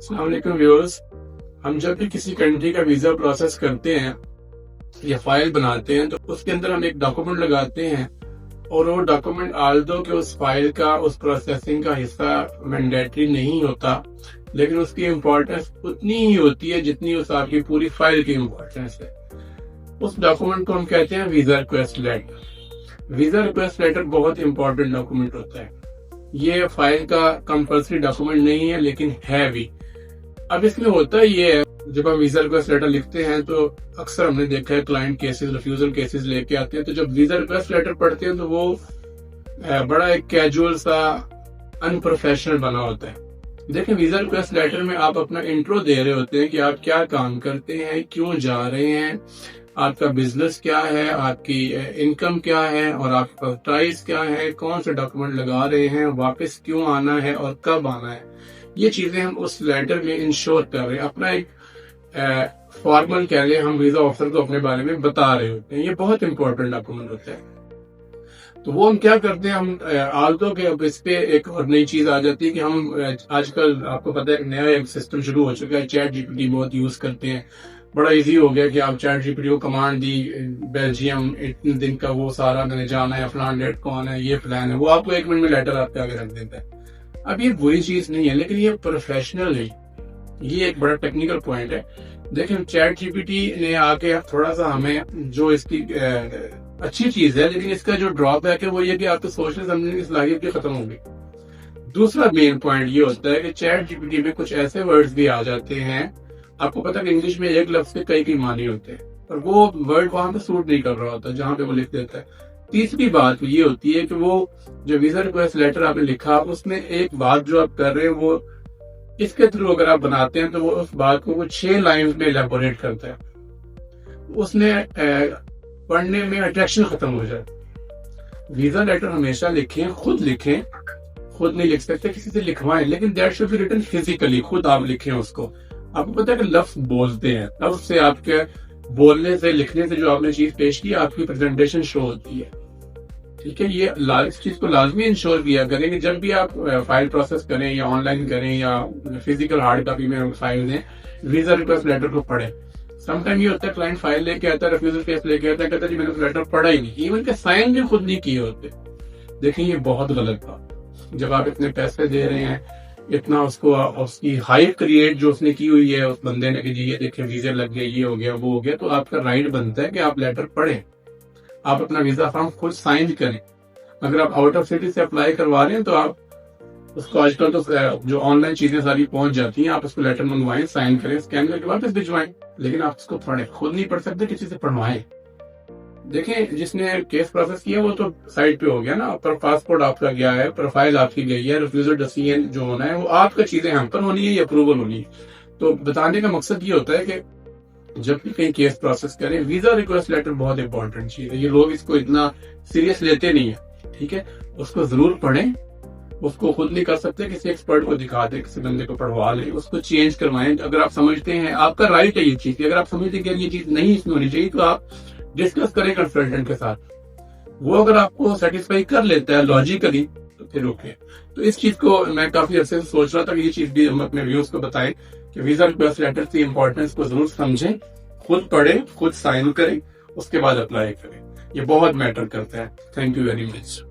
अस्सलाम वालेकुम व्यूअर्स। हम जब भी किसी कंट्री का वीजा प्रोसेस करते हैं या फाइल बनाते हैं तो उसके अंदर हम एक डॉक्यूमेंट लगाते हैं और वो डॉक्यूमेंट आल्दो कि उस फाइल का उस प्रोसेसिंग का हिस्सा मैंडेटरी नहीं होता, लेकिन उसकी इम्पोर्टेंस उतनी ही होती है जितनी उस आपकी पूरी फाइल की इम्पोर्टेंस है। उस डॉक्यूमेंट को हम कहते हैं visa request letter. Visa request letter बहुत इंपॉर्टेंट डॉक्यूमेंट होता है। ये फाइल का कंपल्सरी डॉक्यूमेंट नहीं है लेकिन है भी। अब इसमें होता ये है, जब हम वीजा रिक्वेस्ट लेटर लिखते हैं तो अक्सर हमने देखा है क्लाइंट केसेस, रिफ्यूजल केसेस लेके आते हैं। तो जब वीजा रिक्वेस्ट लेटर पढ़ते हैं तो वो बड़ा एक कैजुअल सा अनप्रोफेशनल बना होता है। देखें, वीजा रिक्वेस्ट लेटर में आप अपना इंट्रो दे रहे होते हैं कि आप क्या काम करते हैं, क्यों जा रहे हैं, आपका बिजनेस क्या है, आपकी इनकम क्या है और आपके पास प्राइस क्या है, कौन से डॉक्यूमेंट लगा रहे हैं, वापस क्यों आना है और कब आना है। ये चीजें हम उस लेटर में इंश्योर कर रहे हैं। अपना एक फॉर्मल कह लें, हम वीजा ऑफिसर को अपने बारे में बता रहे होते हैं। ये बहुत इंपॉर्टेंट डॉक्यूमेंट होता है। तो वो हम क्या करते हैं, हम आल्दो के अब इस पे एक और नई चीज आ जाती है कि हम आजकल आपको पता है एक नया एक सिस्टम शुरू हो चुका है, चैट जीपीटी बहुत यूज करते हैं। बड़ा इजी हो गया कि आप चैट जीपीटी को कमांड दी, बेल्जियम इतने दिन का वो सारा मैंने जाना है, फलान डेट कौन है, ये प्लान है, वो आपको 1 मिनट में लेटर आपके आगे रख देता है। अब ये बुरी चीज नहीं है लेकिन ये प्रोफेशनल है। ये एक बड़ा टेक्निकल पॉइंट है। देखिए, चैट जीपीटी ने आके थोड़ा सा हमें, जो इसकी अच्छी चीज है, लेकिन इसका जो ड्रॉबैक है वो ये कि आपको सोचने समझने की सलाहियत भी खत्म होगी। दूसरा मेन पॉइंट ये होता है कि चैट जीपीटी में कुछ ऐसे वर्ड्स भी आ जाते हैं, आपको पता है कि इंग्लिश में एक लफ्ज के कई मानी होते हैं और वो वर्ड वहां पे सूट नहीं कर रहा होता जहां पे वो लिख देता है। तीसरी बात ये होती है कि वो जो वीजा रिक्वेस्ट लेटर आपने लिखा, उसमें एक बात जो आप कर रहे हैं वो इसके थ्रू अगर आप बनाते हैं तो वो उस बात को वो 6 लाइन में एलेबोरेट करता है। उसमें पढ़ने में अट्रैक्शन खत्म हो जाए। वीजा लेटर हमेशा लिखें, खुद लिखें, खुद नहीं लिख सकते, किसी से लिखवाएं, लेकिन that should be written physically, खुद आप लिखें उसको। आपको पता है कि लफ्ज बोलते हैं, लफ्ज से आपके बोलने से, लिखने से जो आपने चीज पेश की, आपकी प्रेजेंटेशन शो होती है। ठीक है, ये इस चीज को लाजमी इंश्योर किया करें कि जब भी आप फाइल प्रोसेस करें या ऑनलाइन करें या फिजिकल हार्ड कॉपी में फाइल दें, वीजा रिक्वेस्ट लेटर को पढ़ें। समटाइम ये होता है क्लाइंट फाइल लेके आता है, रिफ्यूजल केस लेके आता है, कहता है जी मैंने लेटर पढ़ा ही नहीं, इवन के साइन भी खुद नहीं किए होते। देखिए, ये बहुत गलत बात। जब आप इतने पैसे दे रहे हैं, इतना उसको उसकी हाइप क्रिएट जो उसने की हुई है उस बंदे ने कि जी ये देखिए वीजा लग गया, ये हो गया, वो हो गया, तो आपका राइट बनता है कि आप लेटर पढ़ें, आप अपना वीजा फॉर्म खुद साइन करें। अगर आप आउट ऑफ सिटी से अप्लाई करवा रहे हैं तो आप उसको, आजकल तो जो ऑनलाइन चीजें सारी पहुंच जाती हैं, आप उसको लेटर मंगवाएं, साइन करें, स्कैन करके वापस भिजवाएं, लेकिन आप उसको पढ़ें, खुद नहीं पढ़ सकते, किसी से पढ़वाएं। देखें, जिसने केस प्रोसेस किया वो तो साइड पे हो गया ना, पर पासपोर्ट आपका गया है, प्रोफाइल आपकी गई है, रिफ्यूजल डिसीजन जो होना है वो आपका चीजें हम पर होनी है, ये अप्रूवल होनी है। तो बताने का मकसद ये होता है कि जब भी कहीं केस प्रोसेस करें, वीजा रिक्वेस्ट लेटर बहुत इंपॉर्टेंट चीज है। ये लोग इसको इतना सीरियस लेते नहीं है। ठीक है, उसको जरूर पढ़ें। उसको खुद नहीं कर सकते, किसी एक्सपर्ट को दिखा दे, किसी बंदे को पढ़वा लें, उसको चेंज करवाएं। अगर आप समझते हैं, आपका राइट है ये चीज, अगर आप समझते हैं कि ये चीज नहीं इसमें होनी चाहिए तो आप डिस्कस करें कंसल्टेंट के साथ। वो अगर आपको सेटिस्फाई कर लेता है लॉजिकली तो फिर ओके। तो इस चीज को मैं काफी अर्से से सोच रहा था कि ये चीज भी हम अपने व्यूअर्स को बताएं कि वीजा रिक्वेस्ट लेटर की इंपॉर्टेंस को जरूर समझें, खुद पढ़ें, खुद साइन करें, उसके बाद अप्लाई करें। ये बहुत मैटर करता है। Thank you very much.